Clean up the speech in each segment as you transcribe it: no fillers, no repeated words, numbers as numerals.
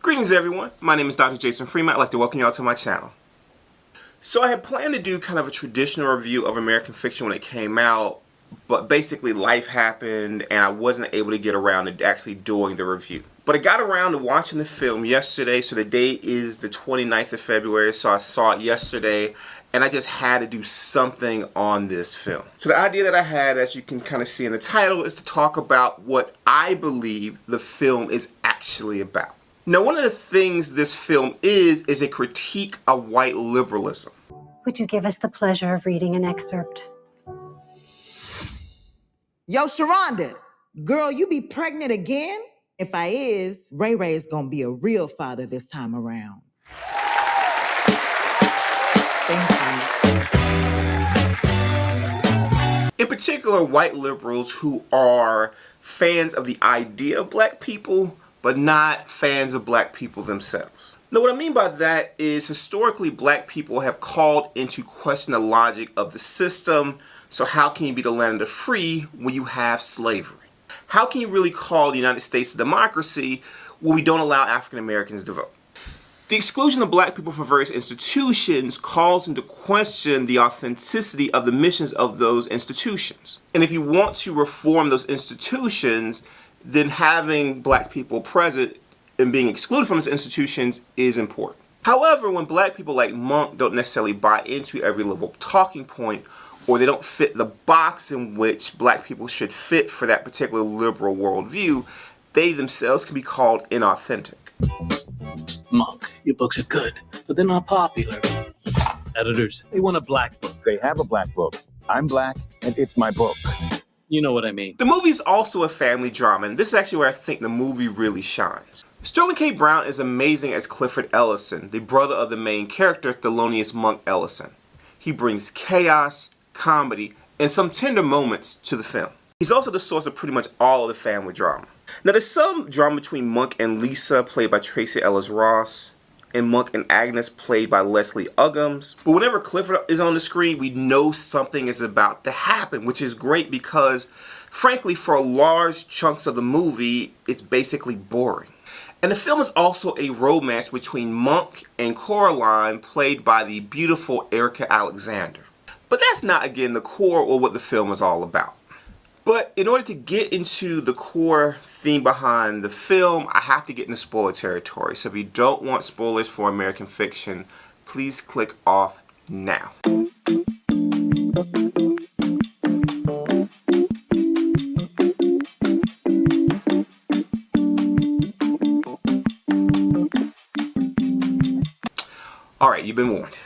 Greetings everyone, my name is Dr. Jason Freeman. I'd like to welcome you all to my channel. So I had planned to do kind of a traditional review of American fiction when it came out, but basically life happened and I wasn't able to get around to actually doing the review. But I got around to watching the film yesterday, so the date is the 29th of February, so I saw it yesterday and I just had to do something on this film. So the idea that I had, as you can kind of see in the title, is to talk about what I believe the film is actually about. Now, one of the things this film is a critique of white liberalism. Would you give us the pleasure of reading an excerpt? Yo, Sharonda, girl, you be pregnant again? If I is, Ray Ray's gonna be a real father this time around. Thank you. In particular, white liberals who are fans of the idea of black people, but not fans of black people themselves. Now, what I mean by that is historically black people have called into question the logic of the system. So how can you be the land of the free when you have slavery? How can you really call the United States a democracy when we don't allow African Americans to vote? The exclusion of black people from various institutions calls into question the authenticity of the missions of those institutions. And if you want to reform those institutions, then having black people present and being excluded from those institutions is important. However, when black people like Monk don't necessarily buy into every liberal talking point, or they don't fit the box in which black people should fit for that particular liberal worldview, they themselves can be called inauthentic. Monk, your books are good, but they're not popular. Editors, they want a black book. They have a black book. I'm black, and it's my book. You know what I mean. The movie is also a family drama, and this is actually where I think the movie really shines. Sterling K. Brown is amazing as Clifford Ellison, the brother of the main character, Thelonious Monk Ellison. He brings chaos, comedy, and some tender moments to the film. He's also the source of pretty much all of the family drama. Now, there's some drama between Monk and Lisa, played by Tracee Ellis Ross, and Monk and Agnes, played by Leslie Uggams. But whenever Clifford is on the screen, we know something is about to happen, which is great because, frankly, for large chunks of the movie, it's basically boring. And the film is also a romance between Monk and Coraline, played by the beautiful Erica Alexander. But that's not, again, the core or what the film is all about. But in order to get into the core theme behind the film, I have to get into spoiler territory. So if you don't want spoilers for American fiction, please click off now. Alright, you've been warned.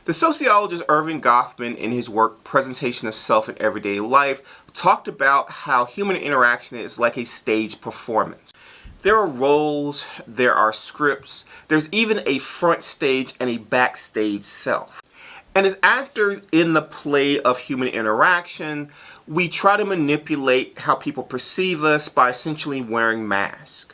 The sociologist Erving Goffman, in his work Presentation of Self in Everyday Life, talked about how human interaction is like a stage performance. There are roles, there are scripts, there's even a front stage and a backstage self. And as actors in the play of human interaction, we try to manipulate how people perceive us by essentially wearing masks.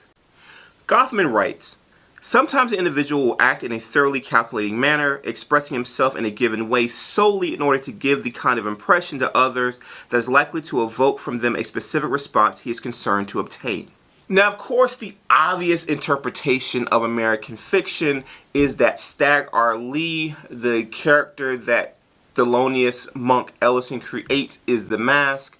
Goffman writes, "Sometimes an individual will act in a thoroughly calculating manner, expressing himself in a given way solely in order to give the kind of impression to others that is likely to evoke from them a specific response he is concerned to obtain." Now, of course, the obvious interpretation of American fiction is that Stagg R. Leigh, the character that Thelonious Monk Ellison creates, is the mask.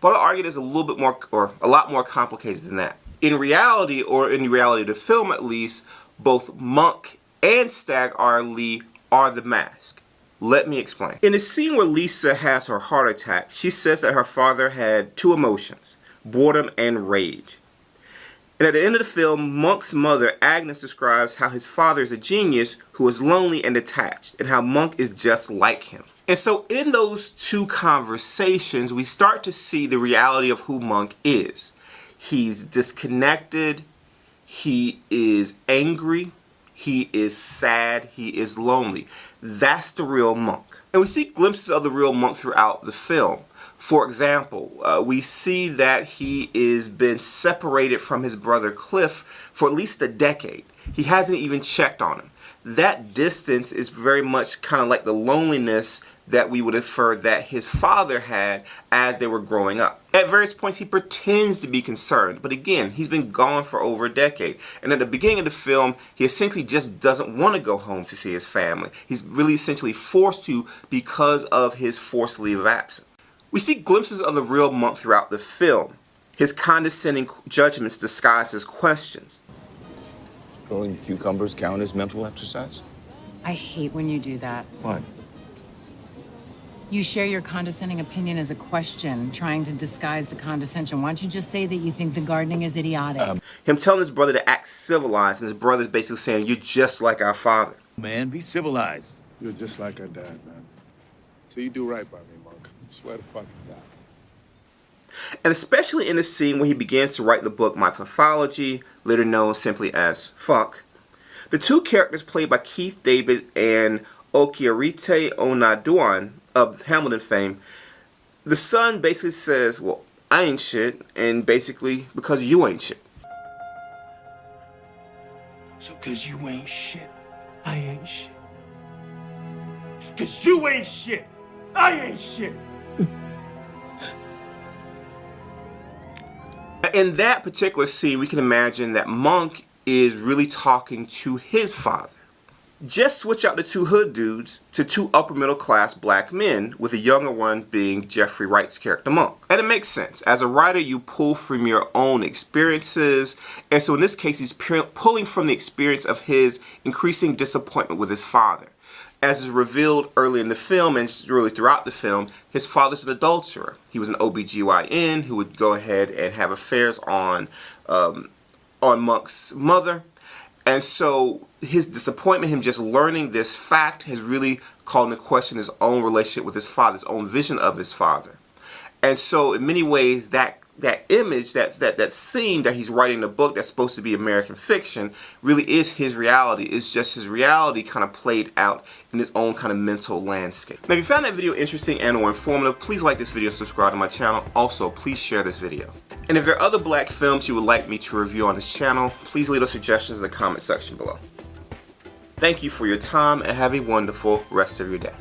But I'll argue there's a little bit more, or a lot more complicated than that. In reality, or in the reality of the film at least, both Monk and Stagg R. Leigh are the mask. Let me explain. In the scene where Lisa has her heart attack, she says that her father had two emotions, boredom and rage. And at the end of the film, Monk's mother, Agnes, describes how his father is a genius who is lonely and detached, and how Monk is just like him. And so in those two conversations, we start to see the reality of who Monk is. He's disconnected, he is angry, he is sad, he is lonely. That's the real Monk. And we see glimpses of the real Monk throughout the film. For example, we see that he is been separated from his brother Cliff for at least a decade. He hasn't even checked on him. That distance is very much kind of like the loneliness that we would infer that his father had as they were growing up. At various points, he pretends to be concerned, but again, he's been gone for over a decade. And at the beginning of the film, he essentially just doesn't want to go home to see his family. He's really essentially forced to because of his forced leave of absence. We see glimpses of the real Monk throughout the film. His condescending judgments disguised as questions. Growing cucumbers count as mental exercise? I hate when you do that. Why? You share your condescending opinion as a question, trying to disguise the condescension. Why don't you just say that you think the gardening is idiotic? Him telling his brother to act civilized, and his brother's basically saying, "You're just like our father." Man, be civilized. You're just like our dad, man. So you do right by me, Monk. Swear to fucking God. And especially in the scene where he begins to write the book My Pathology, later known simply as Fuck. The two characters played by Keith David and Okiarite Onaduan of Hamilton fame, the son basically says, "Well, I ain't shit, and basically because you ain't shit." So cause you ain't shit, I ain't shit. Cause you ain't shit, I ain't shit. In that particular scene, we can imagine that Monk is really talking to his father. Just switch out the two hood dudes to two upper middle class black men, with the younger one being Jeffrey Wright's character Monk. And it makes sense. As a writer, you pull from your own experiences. And so in this case, he's pulling from the experience of his increasing disappointment with his father. As is revealed early in the film and really throughout the film, his father's an adulterer. He was an OBGYN who would go ahead and have affairs on Monk's mother. And so his disappointment, him just learning this fact, has really called into question his own relationship with his father, his own vision of his father. And so in many ways, that image, that scene that he's writing in the book that's supposed to be American fiction, really is his reality. It's just his reality kind of played out in his own kind of mental landscape. Now, if you found that video interesting and or informative, please like this video, subscribe to my channel. Also, please share this video. And if there are other black films you would like me to review on this channel, please leave those suggestions in the comment section below. Thank you for your time and have a wonderful rest of your day.